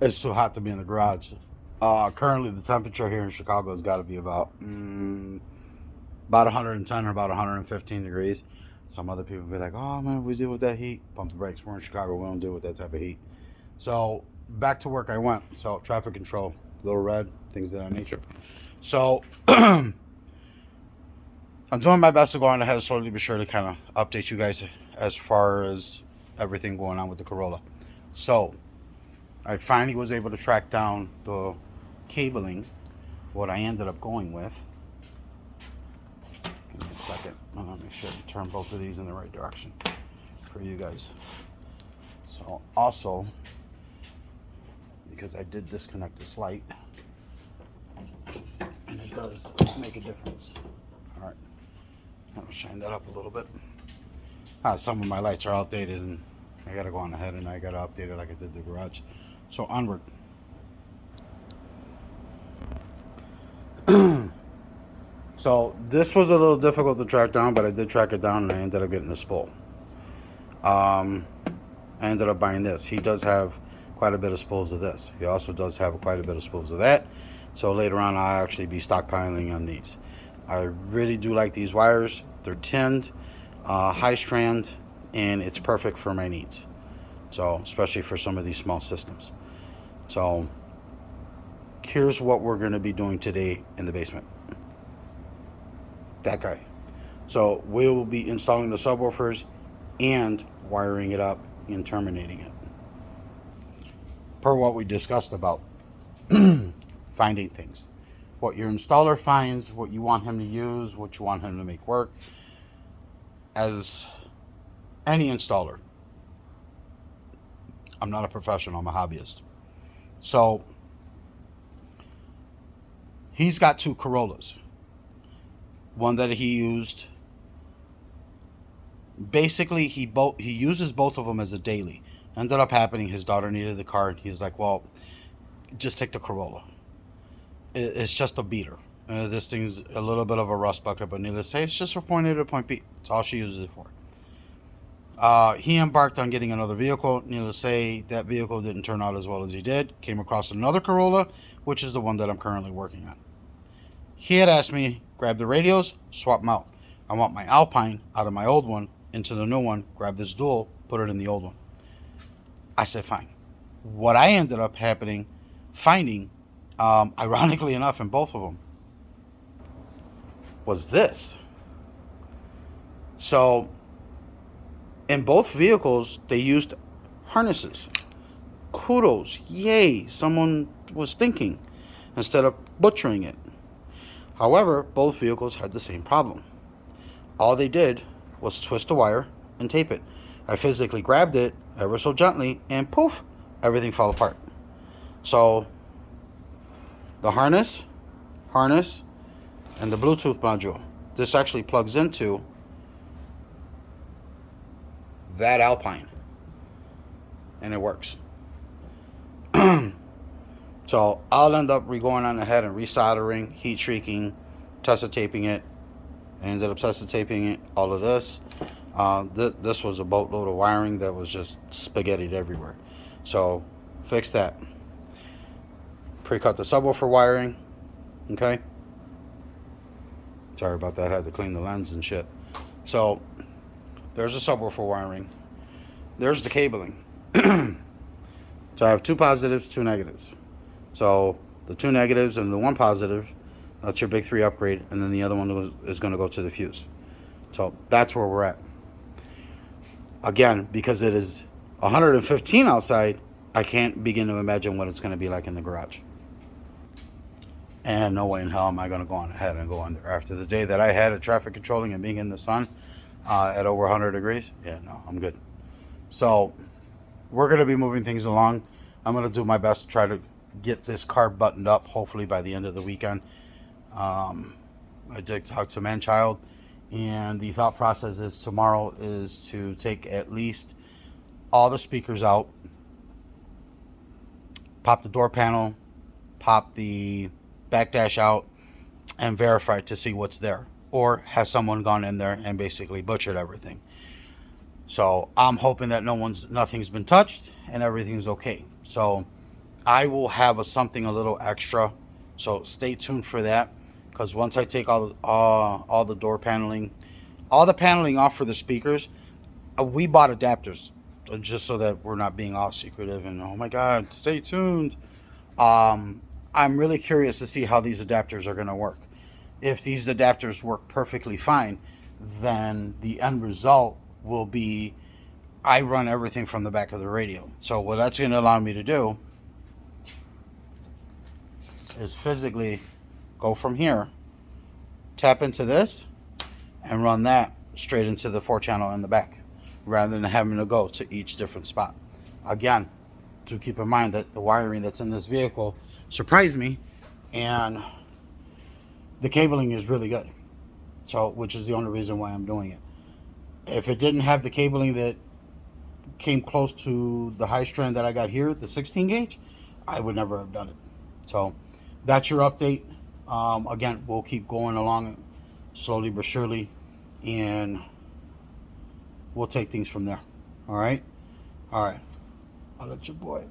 It's too hot to be in the garage. Currently, the temperature here in Chicago has got to be about 110 or about 115 degrees. Some other people be like, "Oh man, we deal with that heat." Pump the brakes. We're in Chicago. We don't deal with that type of heat. So back to work I went. So traffic control, little red, things of that nature. So I'm doing my best to go on ahead slowly but surely, kind of update you guys as far as everything going on with the Corolla. So I finally was able to track down the cabling. What I ended up going with. Give me a second. I want to make sure to turn both of these in the right direction for you guys. So also, because I did disconnect this light, and it does make a difference. All right, I'll shine that up a little bit. Some of my lights are outdated, and I gotta go on ahead and I gotta update it like I did the garage. So onward. So this was a little difficult to track down, but I did track it down, and I ended up getting the spool. I ended up buying this. He does have quite a bit of spools of this. He also does have quite a bit of spools of that. So later on, I'll actually be stockpiling on these. I really do like these wires. They're tinned, high strand, and it's perfect for my needs. So especially for some of these small systems. So here's what we're going to be doing today in the basement. That guy. So we will be installing the subwoofers and wiring it up and terminating it. Per what we discussed about finding things. What your installer finds, what you want him to use, what you want him to make work. As any installer, I'm not a professional, I'm a hobbyist. So he's got two Corollas. One that he used. Basically, he uses both of them as a daily. Ended up happening, his daughter needed the car. He's like, well, just take the Corolla. It's just a beater. This thing's a little bit of a rust bucket, but needless to say, it's just from point A to point B. It's all she uses it for. He embarked on getting another vehicle. Needless to say, that vehicle didn't turn out as well as he did. Came across another Corolla, which is the one that I'm currently working on. He had asked me, grab the radios, swap them out. I want my Alpine out of my old one into the new one, grab this dual, put it in the old one. I said, fine. What I ended up finding, ironically enough, in both of them, was this. So, in both vehicles, they used harnesses. Kudos, yay, someone was thinking instead of butchering it. However, both vehicles had the same problem. All they did was twist the wire and tape it. I physically grabbed it ever so gently, and poof, everything fell apart. So the harness, and the Bluetooth module. This actually plugs into that Alpine, and it works. So I'll end up going on ahead and resoldering, heat shrieking, tester taping it. I ended up tester taping it, all of this. This was a boatload of wiring that was just spaghettied everywhere. So fix that. Pre-cut the subwoofer wiring. Okay. Sorry about that. I had to clean the lens and shit. So there's the subwoofer wiring. There's the cabling. So I have two positives, two negatives. So the two negatives and the one positive, that's your big three upgrade, and then the other one is going to go to the fuse. So that's where we're at. Again, because it is 115 outside, I can't begin to imagine what it's going to be like in the garage. And no way in hell am I going to go on ahead and go under. After the day that I had of traffic controlling and being in the sun at over 100 degrees, yeah, no, I'm good. So we're going to be moving things along. I'm going to do my best to try to get this car buttoned up, hopefully by the end of the weekend. I did talk to Manchild, and the thought process is tomorrow is to take at least all the speakers out, pop the door panel, pop the back dash out, and verify to see what's there. Or has someone gone in there and basically butchered everything? So I'm hoping that nothing's been touched and everything's okay. So I will have something a little extra, so stay tuned for that. Because once I take all the door paneling, all the paneling off for the speakers, we bought adapters just so that we're not being all secretive and oh my god, stay tuned. Um, I'm really curious to see how these adapters are going to work. If these adapters work perfectly fine, then the end result will be I run everything from the back of the radio. So what that's going to allow me to do is physically go from here, tap into this, and run that straight into the 4 channel in the back, rather than having to go to each different spot. Again, to keep in mind that the wiring that's in this vehicle surprised me, and the cabling is really good. So, which is the only reason why I'm doing it. If it didn't have the cabling that came close to the high strand that I got here, the 16 gauge, I would never have done it. So, that's your update. Again, we'll keep going along slowly but surely, and we'll take things from there. All right? All right. I'll let your boy.